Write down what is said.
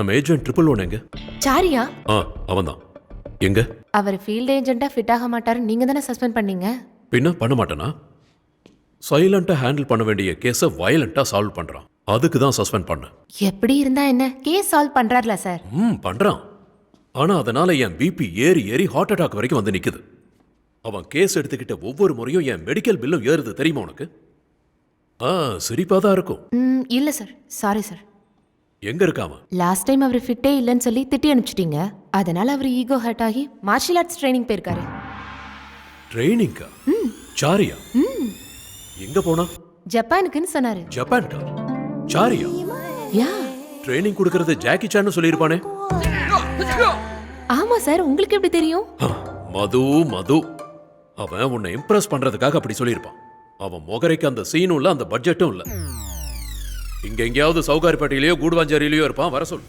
நம்ம ஏஜென்ட் 111 எங்க? சாரியா? அவன்தான். எங்க? அவர் ஃபீல்ட் ஏஜென்ட்டா ஃபிட் ஆக மாட்டாரு, நீங்க தானே சஸ்பெண்ட் பண்ணீங்க. பின்ன பண்ண மாட்டேனா? சைலண்டா ஹேண்டில் பண்ண வேண்டிய கேஸை வயலண்டா சால்வ் பண்றான். அதுக்கு தான் சஸ்பெண்ட் பண்ணேன். எப்படி இருந்தா என்ன, கேஸ் சால்வ் பண்றாருல சார். பண்றான். ஆனா அதனால என் பிபி ஏறி ஏறி ஹார்ட் அட்டாக் வரைக்கும் வந்து நிக்குது. அவன் கேஸ் எடுத்துக்கிட்ட ஒவ்வொரு முறையும் என் மெடிக்கல் பில்லும் ஏறுது தெரியுமா உனக்கு? சிரிப்பா தான் இருக்கும். இல்ல சார், சாரி சார். எங்க இருக்காம? லாஸ்ட் டைம் அவர் ஃபிட்டே இல்லைன்னு சொல்லி திட்டி அனுப்பிச்சிட்டீங்க. அதனால அவர் ஈகோ ஹர்ட் ஆகி மார்ஷியல் ஆர்ட்ஸ் ட்ரைனிங் போயிருக்காரு. ட்ரைனிங்கா? சாரியா? எங்க போனா? ஜப்பானுக்குன்னு சொன்னாரு. ஜப்பான்கா? சாரியா? யா. ட்ரைனிங் கொடுக்கறது ஜாக்கி சான்னு சொல்லியிருப்பானே. ஆமா சார், உங்களுக்கு எப்படி தெரியும்? மது அவன் உன்னை இம்ப்ரெஸ் பண்றதுக்காக அப்படி சொல்லியிருப்பான். அவன் மொகரைக்கு அந்த சீனும் இல்ல, அந்த பட்ஜெட்டும் இல்ல. இங்க எங்கேயாவது சவுகாரிப்பேட்டையிலயோ கூடுவாஞ்சேரியிலயோ இருப்பான். வர சொல்லு.